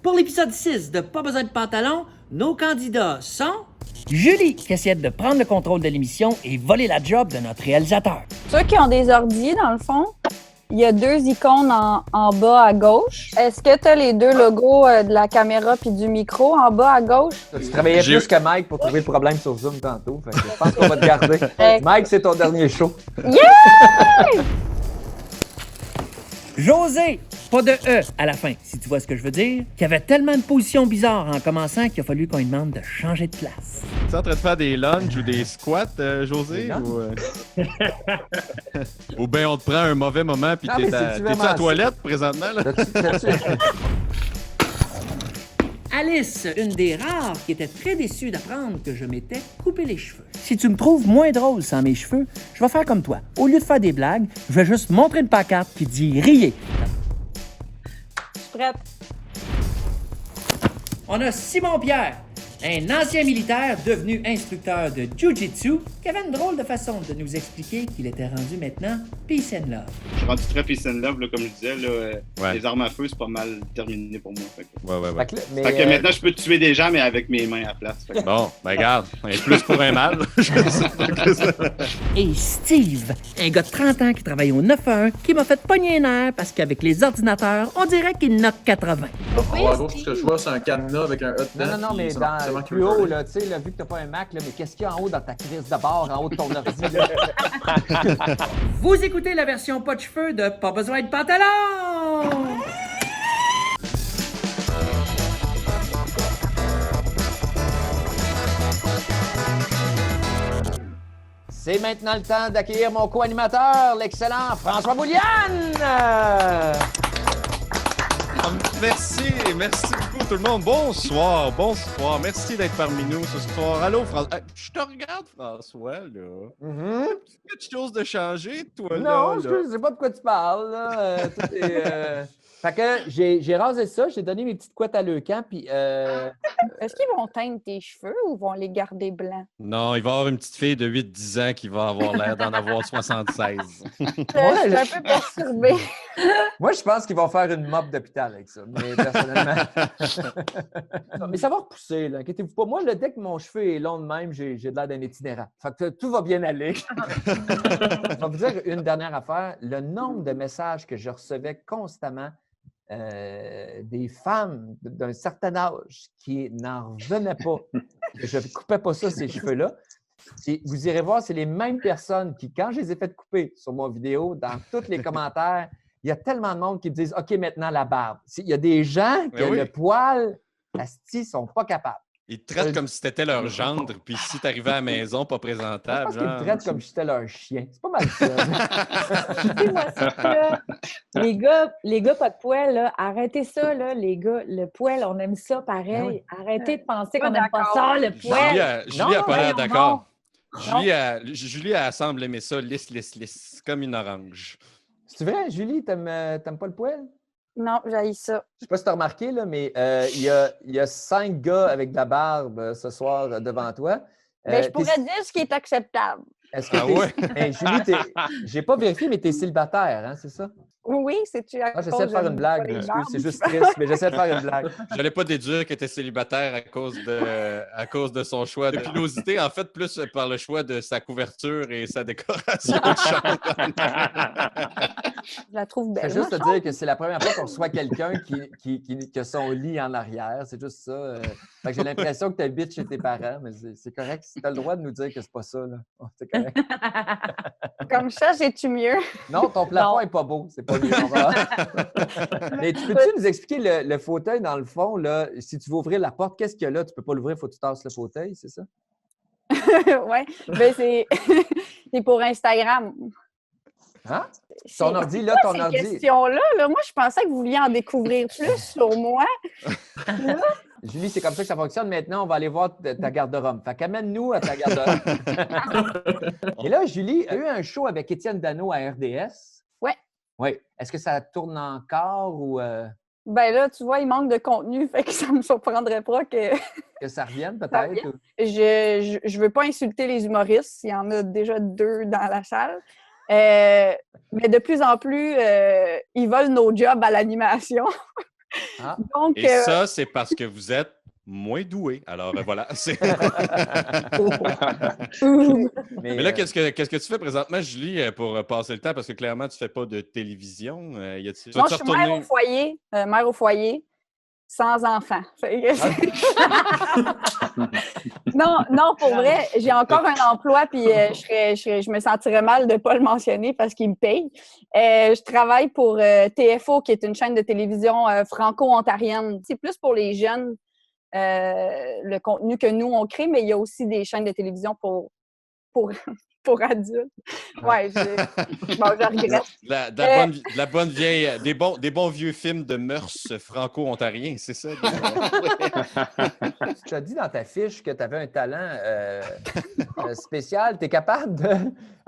Pour l'épisode 6 de Pas besoin de pantalon, nos candidats sont... Julie, qui essaie de prendre le contrôle de l'émission et voler la job de notre réalisateur. Ceux qui ont des ordi, dans le fond, il y a 2 icônes en bas à gauche. Est-ce que tu as les 2 logos de la caméra puis du micro en bas à gauche? Tu travaillais plus que Mike pour trouver le problème sur Zoom tantôt. Fait que je pense qu'on va te garder. Mike, c'est ton dernier show. Yeah! José, pas de E à la fin, si tu vois ce que je veux dire, qui avait tellement de positions bizarres en commençant qu'il a fallu qu'on lui demande de changer de place. Tu es en train de faire des lunges ou des squats, José? Ou bien on te prend un mauvais moment puis t'es à la toilette présentement? Là? Alice, une des rares qui était très déçue d'apprendre que je m'étais coupé les cheveux. Si tu me trouves moins drôle sans mes cheveux, je vais faire comme toi. Au lieu de faire des blagues, je vais juste montrer une pancarte qui dit « Riez ». Je suis prête. On a Simon Pierre, un ancien militaire devenu instructeur de Jiu-Jitsu, qui avait une drôle de façon de nous expliquer qu'il était rendu maintenant peace and love. Je suis rendu très peace and love, là, comme je disais. Là, les armes à feu, c'est pas mal terminé pour moi. Fait que maintenant, je peux tuer des gens, mais avec mes mains à la place. Bon, ben regarde, on est plus pour un mal. Et Steve, un gars de 30 ans qui travaille au 9-1, qui m'a fait pogner un air parce qu'avec les ordinateurs, on dirait qu'il n'a que 80. En gros, ce que je vois, c'est un cadenas avec un hot dedans. Non, mais dans plus haut, là, tu sais, vu que t'as pas un Mac, là, mais qu'est-ce qu'il y a en haut dans ta crise de bord, en haut de ton ordi, là? Vous écoutez la version pas de cheveux de Pas besoin de pantalon! C'est maintenant le temps d'accueillir mon co-animateur, l'excellent François Bouliane! Merci beaucoup tout le monde. Bonsoir. Merci d'être parmi nous ce soir. Allô, François. Je te regarde, François, là. Quelque chose de changer, toi, là? Non, je sais pas de quoi tu parles, là. Fait que j'ai rasé ça, j'ai donné mes petites couettes à Leucan, puis... Est-ce qu'ils vont teindre tes cheveux ou vont les garder blancs? Non, il va y avoir une petite fille de 8-10 ans qui va avoir l'air d'en avoir 76. Je suis un peu perturbée. Moi, je pense qu'ils vont faire une mop d'hôpital avec ça, mais personnellement... mais ça va repousser, là, inquiétez-vous pas. Moi, dès que mon cheveu est long de même, j'ai de l'air d'un itinérant. Fait que tout va bien aller. Je vais vous dire une dernière affaire. Le nombre de messages que je recevais constamment des femmes d'un certain âge qui n'en revenaient pas, que je ne coupais pas ça, ces cheveux-là. Et vous irez voir, c'est les mêmes personnes qui, quand je les ai fait couper sur mon vidéo, dans tous les commentaires, il y a tellement de monde qui me disent « OK, maintenant la barbe ». Il y a des gens qui, le poil, asti, sont pas capables. Ils te traitent comme si t'étais leur gendre, puis si t'arrivais à la maison pas présentable. Je pense qu'ils me traitent comme si j'étais leur chien. C'est pas mal ça. Moi, c'est que les gars pas de poêle, là, arrêtez ça, là, les gars. Le poêle, on aime ça pareil. Arrêtez de penser qu'on n'aime pas ça, le poêle. Julie a pas l'air d'accord. Julie a semble aimer ça lisse, comme une orange. C'est vrai, Julie, t'aimes pas le poêle? Non, j'haïs ça. Je sais pas si tu as remarqué, là, mais il y a 5 gars avec de la barbe ce soir devant toi. Mais je pourrais dire ce qui est acceptable. Est-ce que Julie, j'ai pas vérifié, mais tu es célibataire, hein, c'est ça? Oui, c'est-tu à cause j'essaie de faire une blague, c'est juste triste, mais j'essaie de faire une blague. J'allais pas déduire qu'elle était célibataire à cause de son choix de pilosité, en fait, plus par le choix de sa couverture et sa décoration de chambre. Je la trouve belle. Je veux juste te dire que c'est la première fois qu'on reçoit quelqu'un qui a son lit en arrière, c'est juste ça. Fait que j'ai l'impression que tu habites chez tes parents, mais c'est correct. Tu as le droit de nous dire que c'est pas ça, là. Oh, c'est correct. Comme ça, j'ai-tu mieux? Non, ton plafond n'est pas beau, c'est pas mieux. Mais peux-tu nous expliquer le fauteuil, dans le fond, là, si tu veux ouvrir la porte, qu'est-ce qu'il y a là? Tu peux pas l'ouvrir, il faut que tu tasses le fauteuil, c'est ça? Oui, ben c'est pour Instagram. Hein? Ton ordi, là, ton ordi. Ces questions-là, là, moi, je pensais que vous vouliez en découvrir plus sur moi. Julie, c'est comme ça que ça fonctionne. Maintenant, on va aller voir ta garde-robe. Fait qu'amène-nous à ta garde-robe. Et là, Julie, tu as eu un show avec Étienne Dano à RDS. Oui. Oui. Est-ce que ça tourne encore ou... Ben là, tu vois, il manque de contenu, fait que ça me surprendrait pas que... que ça revienne, peut-être? Je veux pas insulter les humoristes. Il y en a déjà 2 dans la salle. Mais de plus en plus, ils volent nos jobs à l'animation. Donc, et ça, c'est parce que vous êtes moins doué. Alors, voilà. Mais là, qu'est-ce que tu fais présentement, Julie, pour passer le temps? Parce que clairement, tu ne fais pas de télévision. Non, je suis mère au foyer, sans enfant. Non, pour vrai, j'ai encore un emploi, puis je me sentirais mal de ne pas le mentionner parce qu'il me paye. Je travaille pour TFO, qui est une chaîne de télévision franco-ontarienne. C'est plus pour les jeunes, le contenu que nous, on crée, mais il y a aussi des chaînes de télévision pour adultes. Ouais, je regrette. La bonne vieille, des bons vieux films de mœurs franco-ontariens, c'est ça? Tu as dit dans ta fiche que tu avais un talent spécial. Tu es capable de...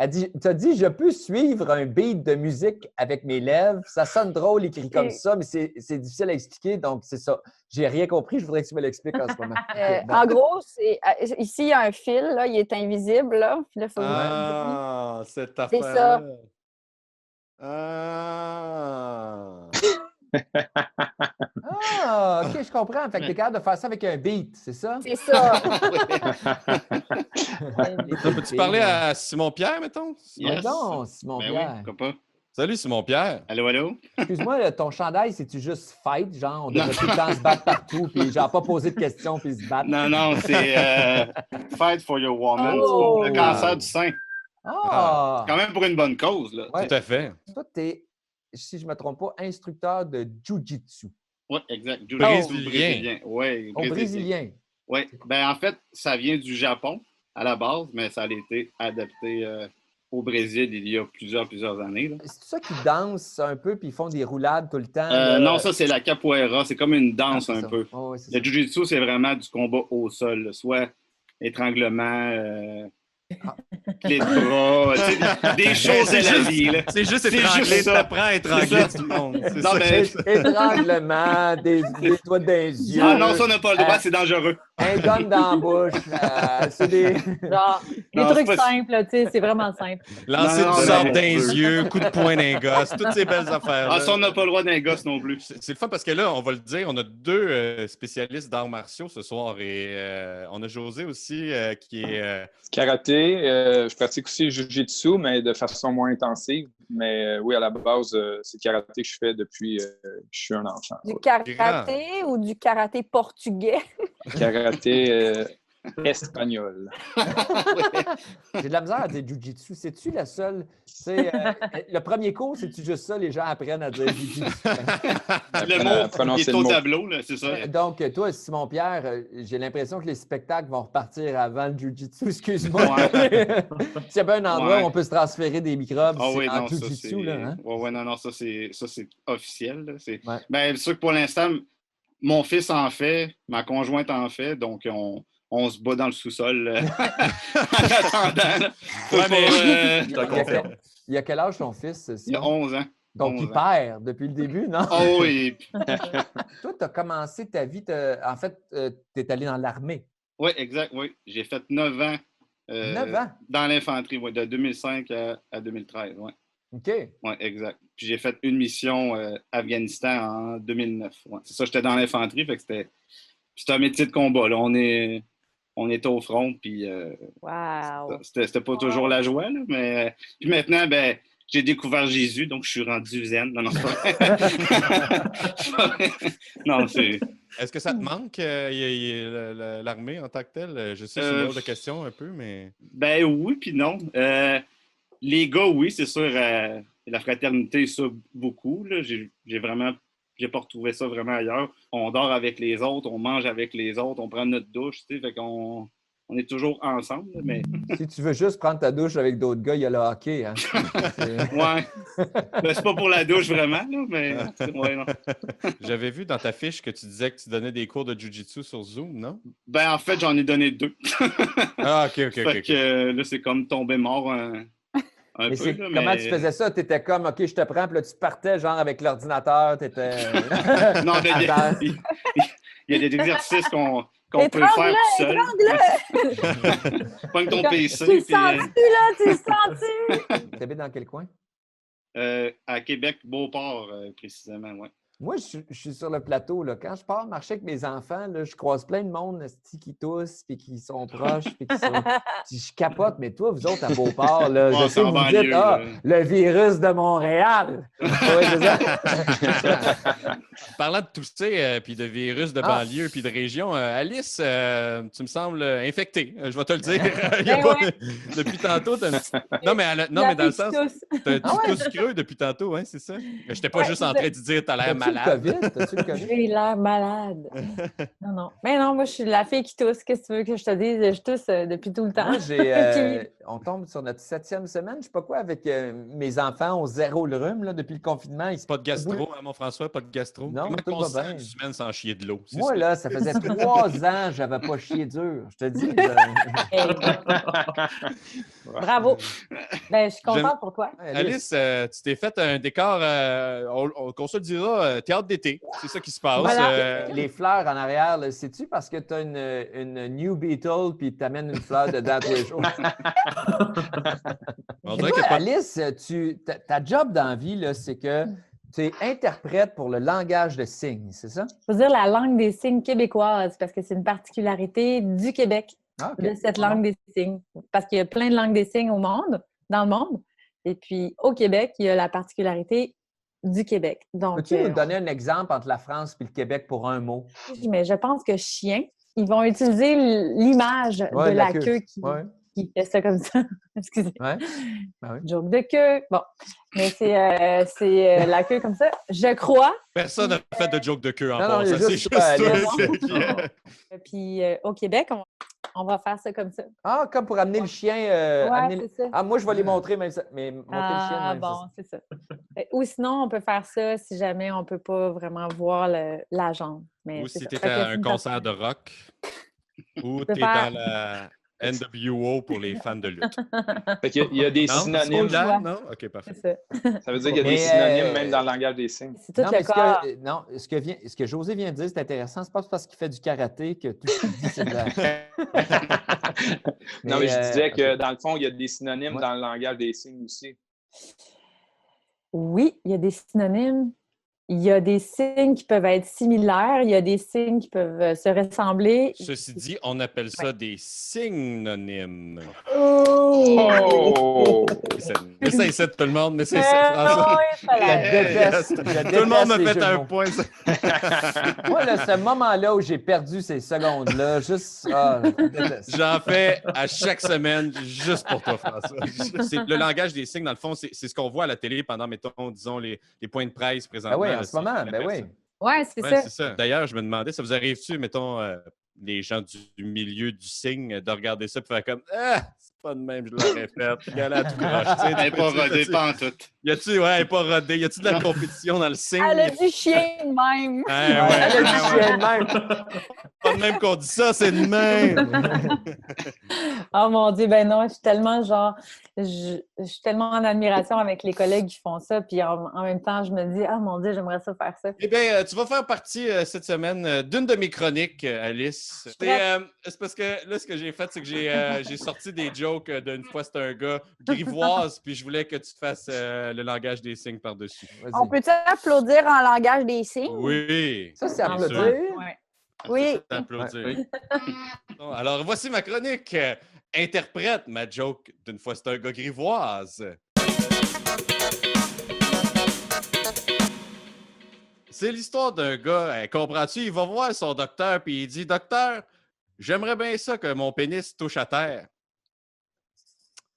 Tu as dit, je peux suivre un beat de musique avec mes lèvres. Ça sonne drôle écrit comme ça, mais c'est difficile à expliquer, donc c'est ça. J'ai rien compris, je voudrais que tu me l'expliques en ce moment. En gros, ici, il y a un fil, là, il est invisible. Là, cette affaire-là. C'est ça. OK, je comprends. Fait que tu es capable de faire ça avec un beat, c'est ça? C'est ça. Peux-tu parler à Simon-Pierre, mettons? Yes. Non, Simon-Pierre. Pourquoi pas? Salut, Simon-Pierre. Allô? Excuse-moi, ton chandail, c'est-tu juste fight? Genre, on devrait tout le temps se battre partout, puis genre pas poser de questions, puis se battre. Non, c'est Fight for your woman. Oh! Le cancer du sein. Ah! Quand même pour une bonne cause, là. Ouais. Tout à fait. Toi, t'es, si je ne me trompe pas, instructeur de Jiu-Jitsu. Oui, exact. Brésilien. Oui, brésilien. Oui. Ben, en fait, ça vient du Japon à la base, mais ça a été adapté au Brésil il y a plusieurs années. C'est ça qui dansent un peu puis ils font des roulades tout le temps? Non, ça, c'est la capoeira. C'est comme une danse un peu. Oh, oui, le Jiu-Jitsu, c'est vraiment du combat au sol. Là. Soit étranglement... les bras, des choses de la vie. Là. C'est juste étrangler, t'apprends à étrangler tout le monde. Étranglement, des doigts dans les yeux. Ah non, ça, on n'a pas le droit, c'est dangereux. Un gun dans la bouche. C'est des... Genre, des trucs simples, tu sais, c'est vraiment simple. Lancer du sort dans les yeux, coup de poing d'un gosse, toutes ces belles affaires. Ah, ça, on n'a pas le droit d'un gosse non plus. C'est le fun parce que là, on va le dire, on a deux spécialistes d'arts martiaux ce soir et on a José aussi qui est... Karaté, je pratique aussi le Jiu-Jitsu, mais de façon moins intensive. Mais oui, à la base, c'est le karaté que je fais depuis que je suis un enfant. Du karaté ou du karaté portugais? Karaté espagnol. J'ai de la misère à dire Jiu-Jitsu. C'est-tu la seule... le premier cours, c'est-tu juste ça? Les gens apprennent à dire Jiu-Jitsu. Le mot est au tableau, là, c'est ça. Donc, toi, Simon-Pierre, j'ai l'impression que les spectacles vont repartir avant le Jiu-Jitsu. Excuse-moi. S'il y a bien un endroit où on peut se transférer des microbes, c'est en Jiu-Jitsu. Non, ça, c'est officiel. Là. Ben, c'est sûr que pour l'instant, mon fils en fait, ma conjointe en fait, donc on se bat dans le sous-sol en attendant. Il a quel âge ton fils? Il a 11 ans. Donc, il perd depuis le début, non? Oh oui. Toi, tu as commencé ta vie, en fait, tu es allé dans l'armée. Oui, exact, oui. J'ai fait 9 ans. 9 ans? Dans l'infanterie, oui, de 2005 à 2013, oui. OK. Oui, exact. Puis j'ai fait une mission Afghanistan en 2009. Ouais. C'est ça, j'étais dans l'infanterie, fait que c'était un métier de combat. Là. On était au front, puis c'était pas toujours la joie, là, mais puis maintenant, ben, j'ai découvert Jésus, donc je suis rendu zen. Non, non, c'est... Est-ce que ça te manque, l'armée en tant que telle? Je sais, c'est une autre question un peu, mais... Ben oui, puis non. Les gars, oui, c'est sûr, la fraternité, ça, beaucoup. Là. J'ai pas retrouvé ça vraiment ailleurs. On dort avec les autres, on mange avec les autres, on prend notre douche, tu sais, fait qu'on est toujours ensemble, mais... Si tu veux juste prendre ta douche avec d'autres gars, il y a le hockey, hein? Ouais. Ben, c'est pas pour la douche vraiment, là, mais... Ouais, non. J'avais vu dans ta fiche que tu disais que tu donnais des cours de Jiu-Jitsu sur Zoom, non? Ben, en fait, j'en ai donné 2. Ah, OK. Fait que là, c'est comme tomber mort mais comment tu faisais ça? Tu étais comme, OK, je te prends, puis là, tu partais genre avec l'ordinateur, tu étais... Non, il y a des exercices qu'on peut faire tout seul. Pogne ton PC. Tu le sens-tu, là? Tu le sens-tu? Tu habites dans quel coin? À Québec, Beauport, précisément, oui. Moi, je suis sur le plateau. Là. Quand je pars marcher avec mes enfants, là, je croise plein de monde qui toussent, puis qui sont proches, puis qui sont... Je capote, mais toi, vous autres, à Beauport, là, je sais que vous dites « le virus de Montréal! » Oui, c'est ça. Parlant de tousser, puis de virus de banlieue, puis de région, Alice, tu me sembles infectée. Je vais te le dire. Depuis tantôt, tu as un petit... Non, mais dans le sens, tu as un petit tousse creux depuis tantôt, hein, c'est ça? Je n'étais pas juste en train de dire « t'as l'air malade ». T'as-tu le COVID? J'ai l'air malade. Non. Mais non, moi, je suis la fille qui tousse. Qu'est-ce que tu veux que je te dise? Je tousse depuis tout le temps. Moi, on tombe sur notre 7e semaine, je sais pas quoi, avec mes enfants ont 0 le rhume là, depuis le confinement. Pas de gastro, hein, mon François, pas de gastro. Non, comment on une semaine sans chier de l'eau? Moi, là, ça faisait 3 ans que j'avais pas chié dur. Je te dis. Bravo. Ben, je suis contente pour toi. Alice, tu t'es fait un décor, qu'on se le dira, théâtre d'été. C'est ça qui se passe. Voilà. Les fleurs en arrière, sais-tu parce que tu as une New Beetle puis tu amènes une fleur dedans tous les jours. Alice, ta job dans la vie, c'est que tu es interprète pour le langage de signes, c'est ça? Je veux dire la langue des signes québécoise parce que c'est une particularité du Québec, de cette langue des signes. Parce qu'il y a plein de langues des signes dans le monde. Et puis, au Québec, il y a la particularité du Québec. Peux-tu nous donner un exemple entre la France et le Québec pour un mot? Mais je pense que chien, ils vont utiliser l'image de la queue qui fait ça comme ça. Excusez. Joke de queue. Bon, mais c'est la queue comme ça. Je crois. Personne n'a fait de joke de queue encore. Ça, c'est juste toi. Puis au Québec, on va faire ça comme ça. Ah, comme pour amener le chien. C'est ça. Ah, moi, je vais les montrer, mais montrer le chien. Ah, bon, c'est ça. Ou sinon, on peut faire ça si jamais on ne peut pas vraiment voir la jambe. Mais ou si tu étais à un concert de rock, ou tu es dans la NWO pour les fans de lutte. Fait qu'il y a des synonymes. Non? OK, parfait. Ça veut dire qu'il y a des synonymes même dans le langage des signes. C'est tout le corps. Ce que José vient de dire, c'est intéressant. C'est pas parce qu'il fait du karaté que tout ce qu'il dit, c'est de la... Non, mais je disais que dans le fond, il y a des synonymes dans le langage des signes aussi. Oui, il y a des synonymes. Il y a des signes qui peuvent être similaires, il y a des signes qui peuvent se ressembler. Ceci dit, on appelle ça des synonymes. Oh! Mais ça ici tout le monde, mais c'est ça, François. Tout le monde me fait un point. Moi, là, ce moment-là où j'ai perdu ces secondes-là, juste... J'en fais à chaque semaine, juste pour toi, François. Le langage des signes, dans le fond, c'est ce qu'on voit à la télé pendant, mettons, disons, les points de presse présentement. En ce moment, oui. Oui, c'est ça. D'ailleurs, je me demandais, ça vous arrive-tu, mettons, les gens du milieu du signe, de regarder ça et faire comme « Ah, c'est pas de même, je l'aurais fait. » Elle a tout croche. Elle n'est pas rodée, pas en tout. Elle n'est pas rodée. Y a-tu de la compétition dans le signe? Elle a du chien de même. Elle a du chien de même. Pas de même qu'on dit ça, c'est de même. Oh mon Dieu, ben non, je suis tellement je suis tellement en admiration avec les collègues qui font ça, puis en même temps, je me dis, ah mon Dieu, j'aimerais ça faire ça. Eh bien, tu vas faire partie cette semaine d'une de mes chroniques, Alice. C'est parce que là, ce que j'ai fait, c'est que j'ai sorti des jokes d'une fois, c'était un gars grivoise, puis je voulais que tu te fasses le langage des signes par-dessus. On peut-tu applaudir en langage des signes? Oui. Ça, c'est applaudir? Oui. C'est applaudir. Bon, alors, voici ma chronique. Interprète ma joke d'une fois, c'est un gars grivoise. C'est l'histoire d'un gars, comprends-tu? Il va voir son docteur puis il dit « Docteur, j'aimerais bien ça que mon pénis touche à terre. »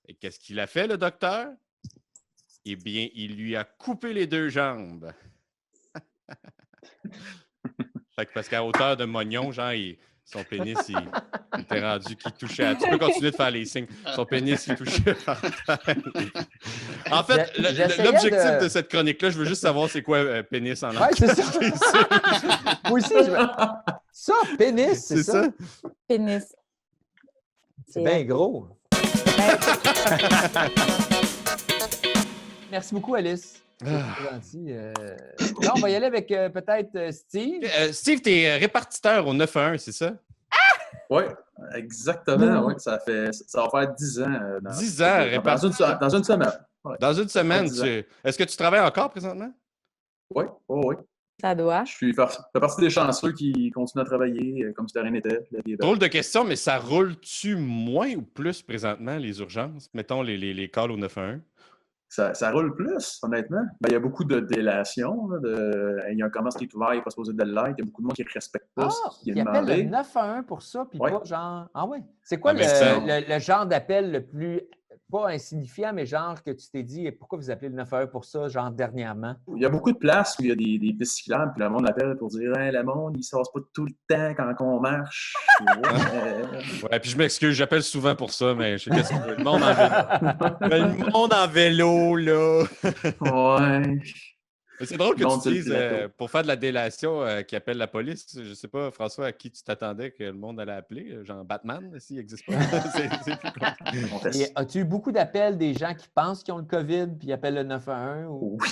Et qu'est-ce qu'il a fait, le docteur? Eh bien, il lui a coupé les 2 jambes. Fait que parce qu'à hauteur de mognon, genre, son pénis, il était rendu qu'il touchait à... Tu peux continuer de faire les signes. Son pénis, il touchait par terre. En fait, l'objectif de cette chronique-là, je veux juste savoir c'est quoi pénis en anglais. Oui, c'est ça. Moi aussi, ça, pénis, c'est ça? Pénis. C'est bien gros. Merci beaucoup, Alice. Gentil. Là, on va y aller avec peut-être Steve. Steve, tu es répartiteur au 9-1, c'est ça? Oui, exactement. Ouais, ça va faire 10 ans. 10 ans, répartiteur. Dans une semaine. Ouais. Dans une semaine, est-ce que tu travailles encore présentement? Oui. Ça doit. Je fais partie des chanceux qui continuent à travailler comme si de rien n'était. Drôle de question, mais ça roule-tu moins ou plus présentement, les urgences? Mettons les calls au 911. Ça roule plus, honnêtement. Il y a beaucoup de délations. Il y a un commerce qui est ouvert, il n'est pas supposé de l'être. Il y a beaucoup de monde qui ne respecte pas ce qui est demandé. Ils appellent le 911 pour ça, puis pas genre... Ah ouais? C'est quoi le genre d'appel le plus... Pas insignifiant, mais genre que tu t'es dit, pourquoi vous appelez le 911 pour ça, genre dernièrement? Il y a beaucoup de places où il y a des pistes cyclables, puis le monde appelle pour dire hey, le monde, il ne sort pas tout le temps quand on marche. Ouais, puis je m'excuse, j'appelle souvent pour ça, mais je sais qu'est-ce que le monde en vélo. Le monde en vélo, là. Ouais. C'est drôle que tu dises, pour faire de la délation, qui appelle la police. Je sais pas, François, à qui tu t'attendais que le monde allait appeler? Genre Batman, s'il n'existe pas. C'est plus compliqué. Et as-tu eu beaucoup d'appels des gens qui pensent qu'ils ont le COVID puis ils appellent le 911? Ou... Oui.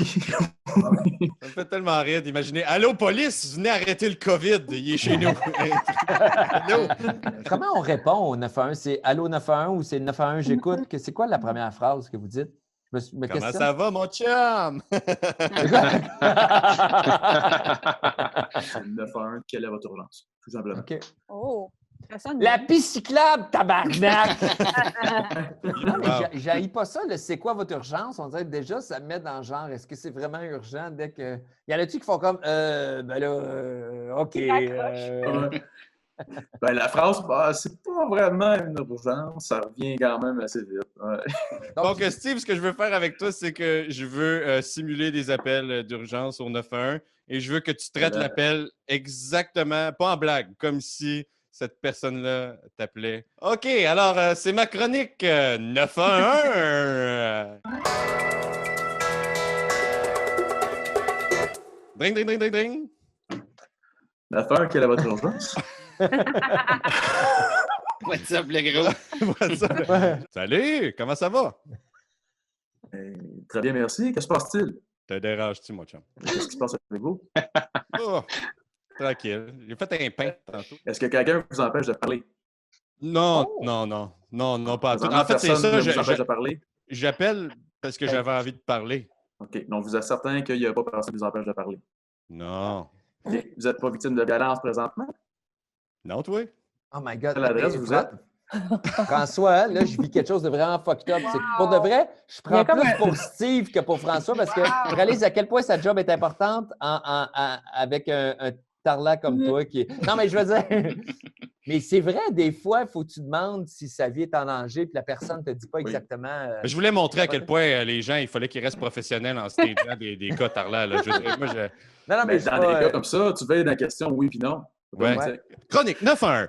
Ça me fait tellement rire d'imaginer. Allô, police, venez arrêter le COVID, il est chez nous. Allô? Comment on répond au 911? C'est Allô 911 ou c'est 911 j'écoute? C'est quoi la première phrase que vous dites? Comment ça va, mon chum? C'est 911, quelle est votre urgence? Tout simplement. OK. Oh! La piste cyclable, tabarnak! J'haïs pas ça, c'est quoi votre urgence? On dirait que déjà, ça me met dans le genre, est-ce que c'est vraiment urgent dès que... Y en a-tu qui font comme, OK. La phrase, c'est pas vraiment une urgence, ça revient quand même assez vite. Ouais. Donc, Steve, ce que je veux faire avec toi, c'est que je veux simuler des appels d'urgence au 911 et je veux que tu traites l'appel exactement, pas en blague, comme si cette personne-là t'appelait. OK, alors, c'est ma chronique 911. Dring, dring, dring, dring, dring. 911, quelle est votre urgence? What's up, le gros? What's up? Salut, comment ça va? Très bien, merci. Que se passe-t-il? Te déranges-tu, mon chum? Qu'est-ce qui se passe avec vous? Oh, tranquille. J'ai fait un pain tantôt. Est-ce que quelqu'un vous empêche de parler? Non, pas tout. En fait, c'est ça. J'appelle parce que j'avais envie de parler. OK. Donc, vous êtes certain qu'il n'y a pas personne qui vous empêche de parler? Non. Okay. Vous n'êtes pas victime de violence présentement? Non, toi? Oh my God. Quelle adresse vous êtes? François, là, je vis quelque chose de vraiment fucked up. C'est pour de vrai, je prends plus pour Steve que pour François parce que je réalise à quel point sa job est importante avec un tarlat comme toi qui est... Non, mais je veux dire... Mais c'est vrai, des fois, il faut que tu demandes si sa vie est en danger puis la personne ne te dit pas exactement... Je voulais montrer à quel point les gens, il fallait qu'ils restent professionnels en stageant des cas tarlats. Là. Non, mais dans des cas comme ça, tu veux dans la question oui puis non. Ouais. Chronique 9-1.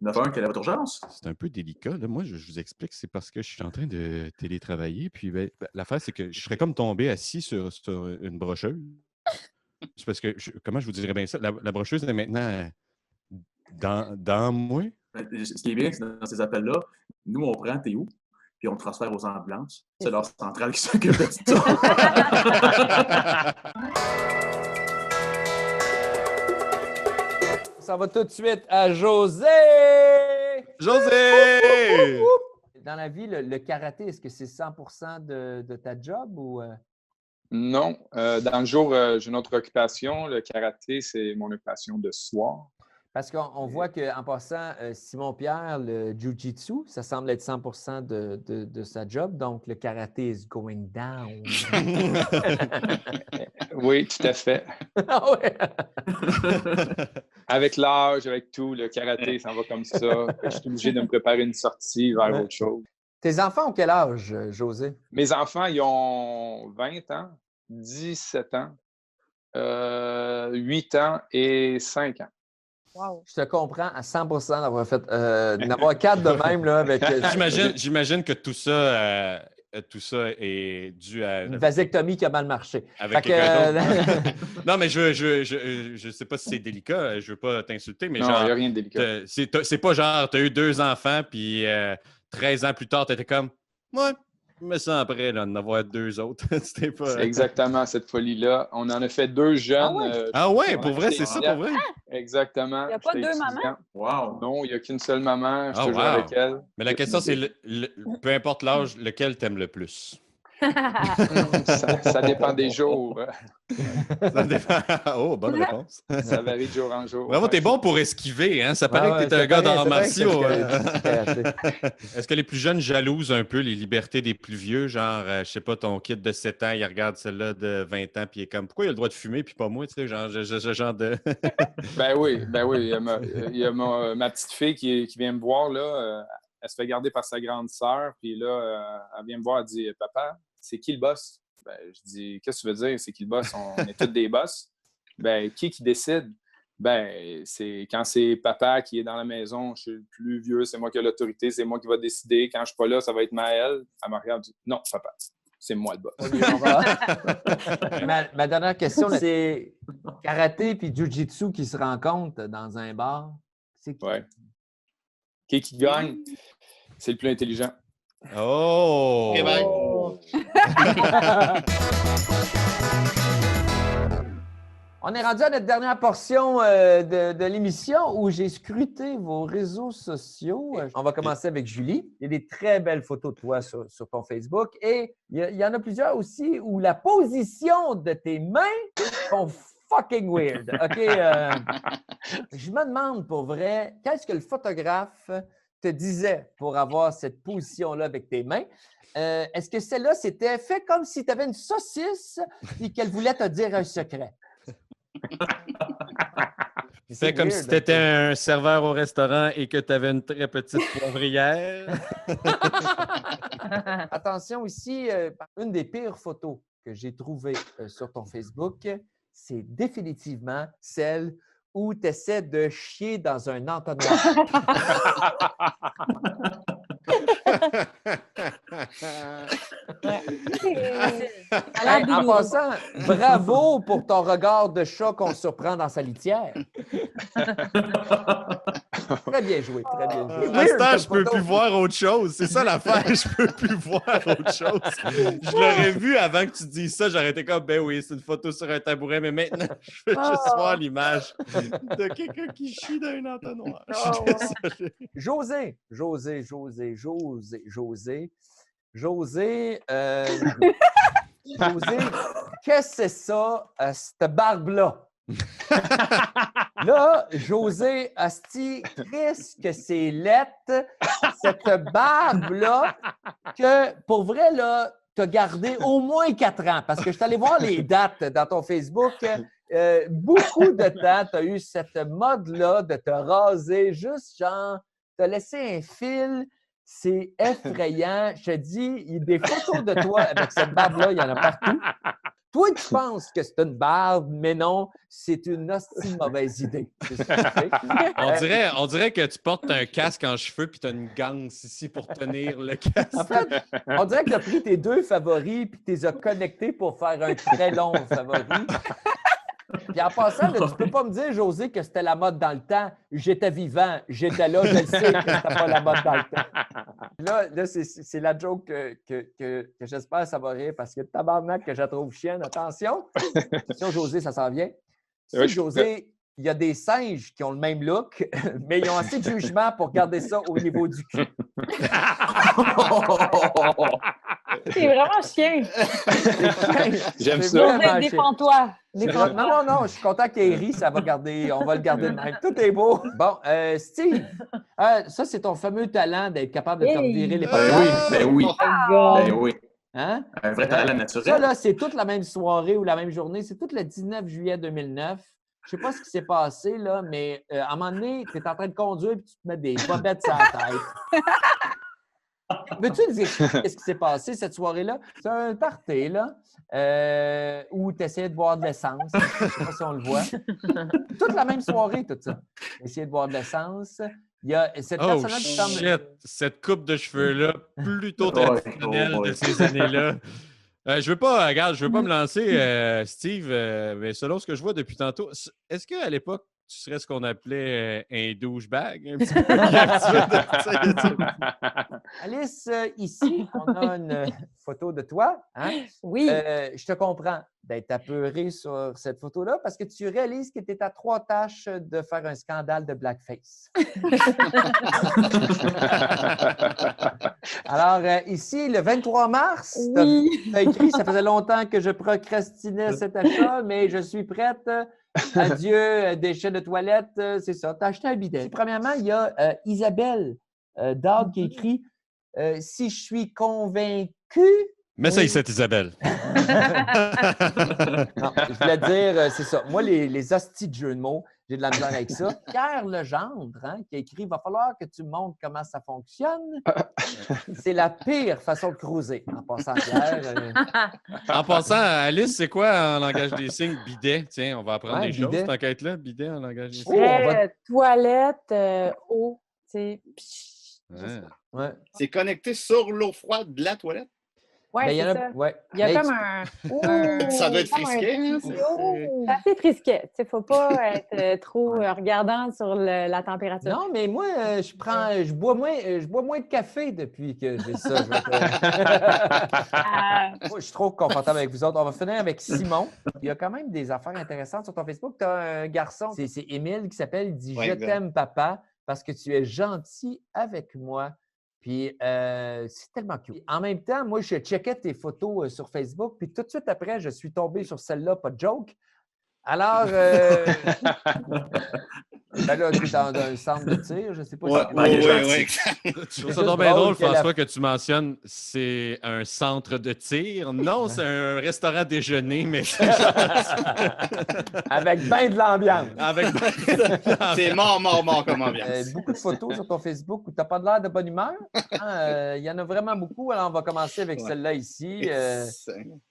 9-1, quelle est votre urgence? C'est un peu délicat. Là. Moi, je vous explique, c'est parce que je suis en train de télétravailler. Puis l'affaire, c'est que je serais comme tombé assis sur une brocheuse. C'est parce que, comment je vous dirais bien ça? La brocheuse est maintenant dans moi. Ce qui est bien, c'est dans ces appels-là, nous, on prend Théo, puis on le transfère aux ambulances. C'est leur centrale qui s'occupe de ça. Ça va tout de suite à José! José! Dans la vie, le karaté, est-ce que c'est 100% de ta job ou... Non. Dans le jour, j'ai une autre occupation. Le karaté, c'est mon occupation de soir. Parce qu'on voit qu'en passant, Simon-Pierre, le jiu-jitsu, ça semble être 100% de sa job. Donc, le karaté is going down. Oui, tout à fait. Ah ouais. Avec l'âge, avec tout, le karaté, ça va comme ça. Je suis obligé de me préparer une sortie vers autre chose. Tes enfants ont quel âge, José? Mes enfants, ils ont 20 ans, 17 ans, 8 ans et 5 ans. Wow. Je te comprends à 100% d'avoir fait d'avoir 4 de même là avec. J'imagine que tout ça est dû à une vasectomie qui a mal marché. Avec non, mais je sais pas si c'est délicat. Je veux pas t'insulter, mais non, genre, il n'y a rien de délicat. C'est pas genre tu as eu 2 enfants puis 13 ans plus tard tu étais comme ouais. Je me sens prêt d'en avoir 2 autres. C'était pas... C'est exactement cette folie-là. On en a fait 2 jeunes. Ah ouais, pour vrai, c'est ça, pour vrai? Exactement. Il n'y a pas 2 mamans? Wow. Non, il n'y a qu'une seule maman. Je suis toujours avec elle. Mais la question, c'est peu importe l'âge, lequel t'aimes le plus? Ça dépend des jours. Ça dépend. Oh, bonne réponse. Ça varie de jour en jour. Vraiment, t'es bon pour esquiver, hein? Ça paraît que t'es un gars d'arts martiaux. Est-ce que les plus jeunes jalousent un peu les libertés des plus vieux? Genre, je sais pas, ton kid de 7 ans, il regarde celle-là de 20 ans, puis il est comme, pourquoi il a le droit de fumer, puis pas moi, tu sais, genre de... Ben oui. Il y a ma petite fille qui vient me voir, là. Elle se fait garder par sa grande sœur, puis là, elle vient me voir, elle dit « Papa, c'est qui le boss? » Ben, je dis « Qu'est-ce que tu veux dire, c'est qui le boss? On est tous des boss. » Ben, qui décide? Ben, c'est quand c'est papa qui est dans la maison, je suis le plus vieux, c'est moi qui ai l'autorité, c'est moi qui va décider. Quand je suis pas là, ça va être Maëlle. Elle me regarde et dit « Non, papa, c'est moi le boss. » Ma dernière question, c'est karaté puis jiu-jitsu qui se rencontrent dans un bar. C'est qui? Ouais. Qui gagne? C'est le plus intelligent. Oh! Québec. On est rendu à notre dernière portion de l'émission où j'ai scruté vos réseaux sociaux. On va commencer avec Julie. Il y a des très belles photos de toi sur ton Facebook. Et il y en a plusieurs aussi où la position de tes mains sont fucking weird. OK? Je me demande pour vrai, qu'est-ce que le photographe te disait pour avoir cette position-là avec tes mains? Est-ce que celle-là, c'était fait comme si tu avais une saucisse et qu'elle voulait te dire un secret? Fait comme si tu étais un serveur au restaurant et que tu avais une très petite poivrière. Attention ici, une des pires photos que j'ai trouvées sur ton Facebook, c'est définitivement celle où tu essaies de chier dans un entonnoir. En passant, bravo pour ton regard de chat qu'on surprend dans sa litière. Très bien joué, très bien joué. À ce temps, je peux plus voir autre chose. C'est ça l'affaire, je peux plus voir autre chose. Je l'aurais vu avant que tu dises ça, j'aurais été comme, ben oui, c'est une photo sur un tabouret, mais maintenant, je veux juste voir l'image de quelqu'un qui chie dans un entonnoir. Je suis désolé. José, qu'est-ce que c'est ça, cette barbe-là? Là, José, asti, qu'est-ce que c'est lettre, cette barbe-là, que pour vrai, là, t'as gardé au moins 4 ans, parce que je suis allé voir les dates dans ton Facebook. Beaucoup de temps, tu as eu cette mode-là de te raser, juste genre, t'as laissé un fil. C'est effrayant. Je te dis, il y a des photos de toi avec cette barbe-là, il y en a partout. Toi, tu penses que c'est une barbe, mais non, c'est une hostie mauvaise idée. On dirait que tu portes un casque en cheveux puis tu as une ganse ici pour tenir le casque. En fait, on dirait que tu as pris tes 2 favoris puis tu les as connectés pour faire un très long favori. Puis en passant, là, tu ne peux pas me dire, José, que c'était la mode dans le temps. J'étais vivant, j'étais là, je le sais que c'était pas la mode dans le temps. Là c'est la joke que j'espère que ça va rire parce que tabarnak que je la trouve chienne. Attention, José, ça s'en vient. José, il y a des singes qui ont le même look, mais ils ont assez de jugement pour garder ça au niveau du cul. C'est vraiment chien. J'aime ça. Défends-toi. Non, je suis content qu'il rit, on va le garder de même. Tout est beau. Bon, Steve, ça, c'est ton fameux talent d'être capable de te revirer les paupières. Ben oui. Ben oui. Hein? Un vrai talent naturel. Ça, là, c'est toute la même soirée ou la même journée. C'est tout le 19 juillet 2009. Je ne sais pas ce qui s'est passé, là, mais à un moment donné, tu es en train de conduire et tu te mets des bobettes sur la tête. Veux-tu dire qu'est-ce qui s'est passé cette soirée-là? C'est un party, là, où tu essayais de boire de l'essence. Je ne sais pas si on le voit. Toute la même soirée, tout ça. Essayer de boire de l'essence. Il y a cette personne-là qui semble... Cette coupe de cheveux-là, plutôt traditionnelle de ces années-là. Je veux pas me lancer, Steve, mais selon ce que je vois depuis tantôt, est-ce qu'à l'époque, tu serais ce qu'on appelait un douchebag. Un petit peu. Alice, ici, on a une photo de toi. Hein? Oui. Je te comprends d'être apeuré sur cette photo-là parce que tu réalises que tu es à 3 tâches de faire un scandale de blackface. Alors, ici, le 23 mars, oui. tu as écrit « Ça faisait longtemps que je procrastinais cet achat, mais je suis prête. Adieu, déchets de toilette. » C'est ça, tu as acheté un bidet. Premièrement, il y a Isabelle Dog qui écrit « Si je suis convaincue… » Mais ça, c'est Isabelle. Non, je voulais dire, c'est ça. Moi, les hosties de jeux de mots, j'ai de la misère avec ça. Pierre Legendre, qui a écrit « Il va falloir que tu me montres comment ça fonctionne. » C'est la pire façon de cruiser, en passant, Pierre. En passant, Alice, c'est quoi en langage des signes? Bidet. Tiens, on va apprendre des choses, cette enquête-là. Bidet en langage des signes. Toilette, eau, c'est... Ouais. C'est connecté sur l'eau froide de la toilette? Oui, c'est ça. Ouais. Il y a comme un... ça doit être frisquet. C'est assez frisquet. Il ne faut pas être trop regardant sur la température. Non, mais moi, je bois moins de café depuis que j'ai ça. Moi, je suis trop confortable avec vous autres. On va finir avec Simon. Il y a quand même des affaires intéressantes sur ton Facebook. Tu as un garçon, c'est Émile, qui s'appelle, il dit « Je t'aime, papa, parce que tu es gentil avec moi. » Puis, c'est tellement cute. En même temps, moi, je checkais tes photos sur Facebook, puis tout de suite après, je suis tombé sur celle-là, pas de joke. Alors, ben là, tu es dans un centre de tir, je ne sais pas si... Oui. Je trouve ça donc bien drôle, François, que tu mentionnes c'est un centre de tir. Non, c'est un restaurant déjeuner, mais... Avec bien de l'ambiance. C'est mort comme ambiance. Beaucoup de photos sur ton Facebook où tu n'as pas de l'air de bonne humeur. Il y en a vraiment beaucoup. Alors, on va commencer avec celle-là ici.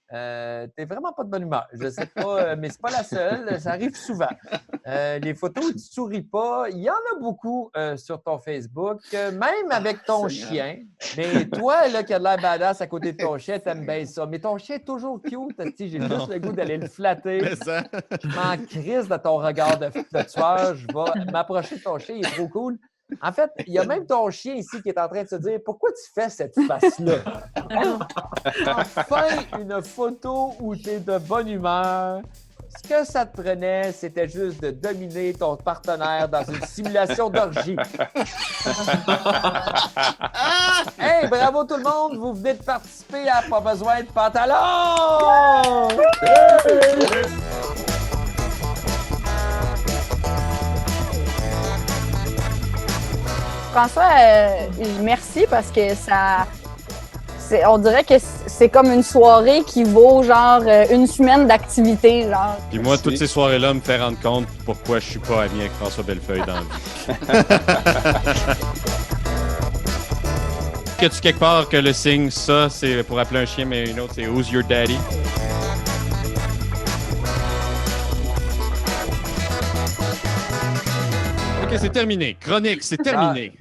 T'es vraiment pas de bonne humeur. Je sais pas, mais c'est pas la seule. Ça arrive souvent. Les photos où tu souris pas, il y en a beaucoup sur ton Facebook, même avec ton chien. Mais toi, là, qui a de l'air badass à côté de ton chien, t'aimes bien ça. Mais ton chien est toujours cute. J'ai juste le goût d'aller le flatter. Je m'en crisse de ton regard de tueur. Je vais m'approcher de ton chien. Il est trop cool. En fait, il y a même ton chien ici qui est en train de se dire « Pourquoi tu fais cette face-là? » Enfin, une photo où tu es de bonne humeur. Ce que ça te prenait, c'était juste de dominer ton partenaire dans une simulation d'orgie. Hey, bravo tout le monde! Vous venez de participer à Pas besoin de pantalon! François, merci parce que ça... On dirait que c'est comme une soirée qui vaut genre une semaine d'activité. Genre. Puis moi, toutes ces soirées-là me fait rendre compte pourquoi je suis pas ami avec François Bellefeuille dans la vie. Que-tu quelque part que le signe, ça, c'est pour appeler un chien, mais une autre, c'est « Who's your daddy? » OK, c'est terminé. Chronique, c'est terminé.